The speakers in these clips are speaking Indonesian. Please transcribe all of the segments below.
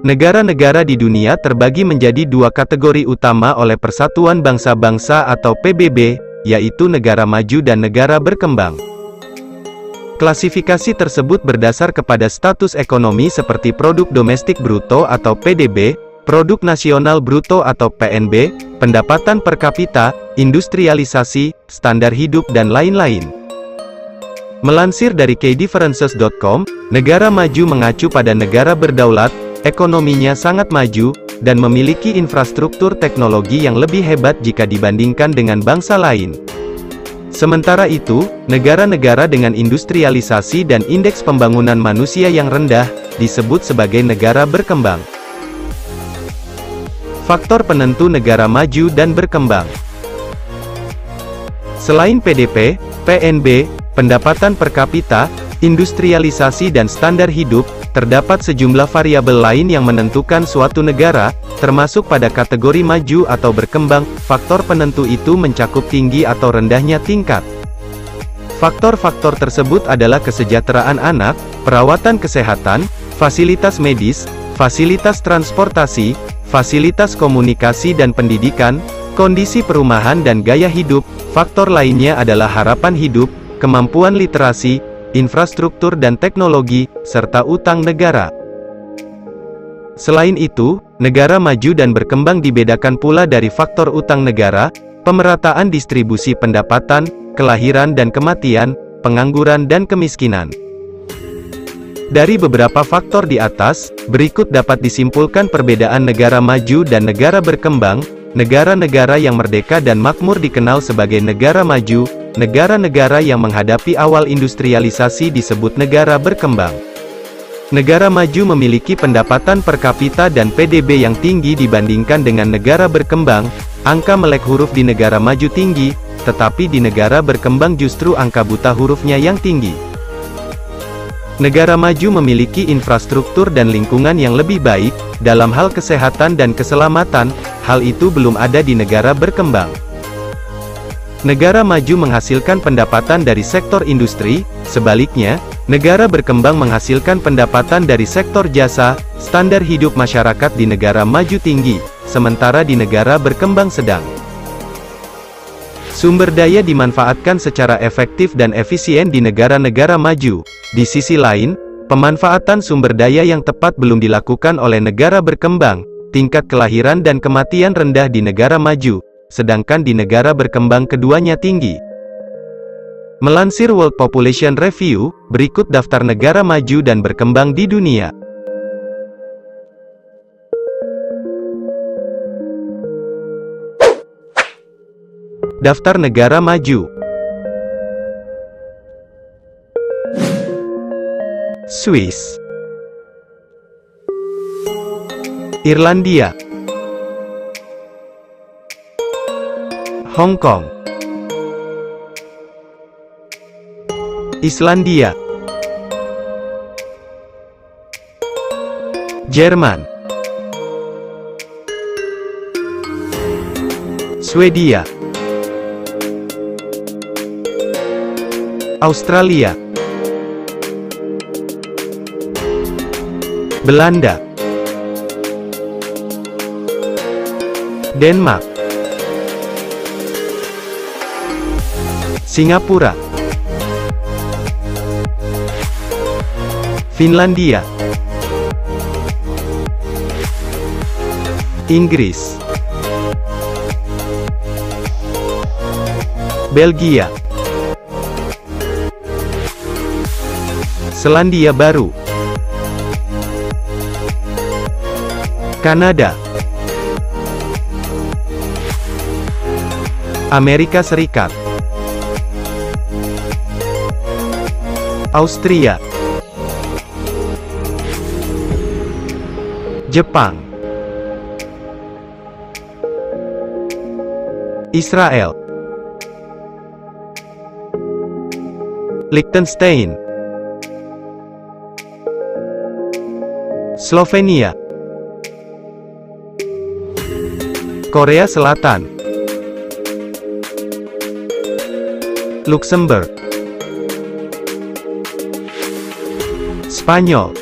Negara-negara di dunia terbagi menjadi dua kategori utama oleh Persatuan Bangsa-Bangsa atau PBB, yaitu negara maju dan negara berkembang. Klasifikasi tersebut berdasar kepada status ekonomi seperti produk domestik bruto atau PDB, produk nasional bruto atau PNB, pendapatan per kapita, industrialisasi, standar hidup dan lain-lain. Melansir dari kdifferences.com, negara maju mengacu pada negara berdaulat, ekonominya sangat maju, dan memiliki infrastruktur teknologi yang lebih hebat jika dibandingkan dengan bangsa lain. Sementara itu, negara-negara dengan industrialisasi dan indeks pembangunan manusia yang rendah, disebut sebagai negara berkembang. Faktor penentu negara maju dan berkembang. Selain PDB, PNB, pendapatan per kapita, industrialisasi dan standar hidup, terdapat sejumlah variabel lain yang menentukan suatu negara, termasuk pada kategori maju atau berkembang. Faktor penentu itu mencakup tinggi atau rendahnya tingkat. Faktor-faktor tersebut adalah kesejahteraan anak, perawatan kesehatan, fasilitas medis, fasilitas transportasi, fasilitas komunikasi dan pendidikan, kondisi perumahan dan gaya hidup. Faktor lainnya adalah harapan hidup, kemampuan literasi, infrastruktur dan teknologi, serta utang negara. Selain itu, negara maju dan berkembang dibedakan pula dari faktor utang negara, pemerataan distribusi pendapatan, kelahiran dan kematian, pengangguran dan kemiskinan. Dari beberapa faktor di atas, berikut dapat disimpulkan perbedaan negara maju dan negara berkembang. Negara-negara yang merdeka dan makmur dikenal sebagai negara maju. Negara-negara yang menghadapi awal industrialisasi disebut negara berkembang. Negara maju memiliki pendapatan per kapita dan PDB yang tinggi dibandingkan dengan negara berkembang. Angka melek huruf di negara maju tinggi, tetapi di negara berkembang justru angka buta hurufnya yang tinggi. Negara maju memiliki infrastruktur dan lingkungan yang lebih baik, dalam hal kesehatan dan keselamatan. Hal itu belum ada di negara berkembang. Negara maju menghasilkan pendapatan dari sektor industri, sebaliknya, negara berkembang menghasilkan pendapatan dari sektor jasa. Standar hidup masyarakat di negara maju tinggi, sementara di negara berkembang sedang. Sumber daya dimanfaatkan secara efektif dan efisien di negara-negara maju. Di sisi lain, pemanfaatan sumber daya yang tepat belum dilakukan oleh negara berkembang. Tingkat kelahiran dan kematian rendah di negara maju, sedangkan di negara berkembang keduanya tinggi. Melansir World Population Review, berikut daftar negara maju dan berkembang di dunia. Daftar negara maju. Swiss, Irlandia, Hong Kong, Islandia, Jerman, Swedia, Australia, Belanda, Denmark, Singapura, Finlandia, Inggris, Belgia, Selandia Baru, Kanada, Amerika Serikat, Austria, Jepang, Israel, Liechtenstein, Slovenia, Korea Selatan, Luxembourg, Spanyol,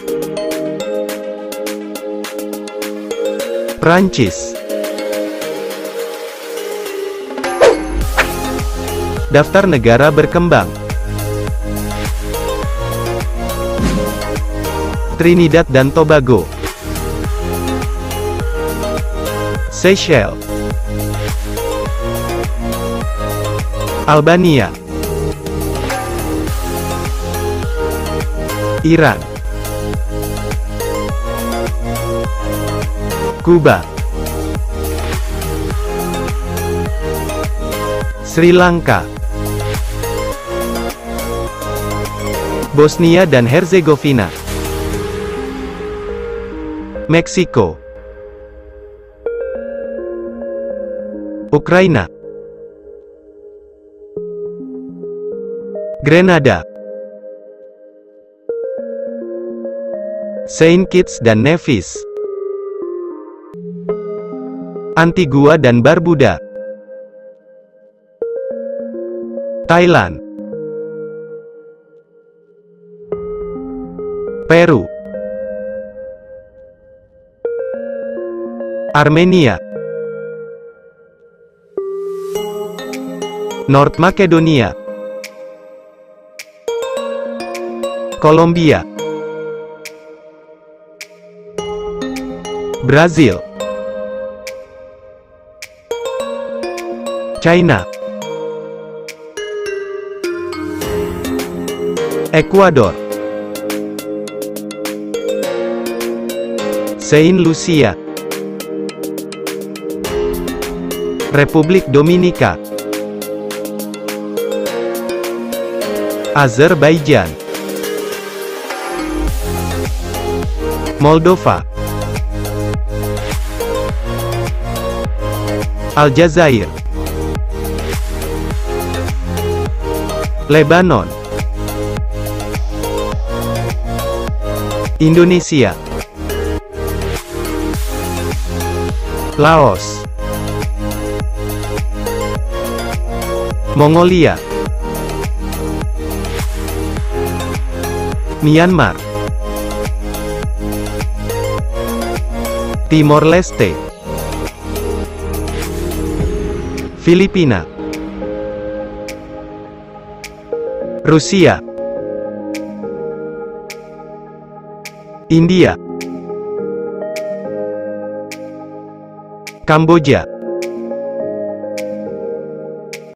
Prancis. Daftar negara berkembang. Trinidad dan Tobago, Seychelles, Albania, Iran, Kuba, Sri Lanka, Bosnia dan Herzegovina, Meksiko, Ukraina, Grenada, Saint Kitts dan Nevis, Antigua dan Barbuda, Thailand, Peru, Armenia, North Makedonia, Kolombia, Brazil, China, Ekuador, Saint Lucia, Republik Dominika, Azerbaijan, Moldova, Aljazair, Lebanon, Indonesia, Laos, Mongolia, Myanmar, Timor Leste, Filipina, Rusia, India, Kamboja,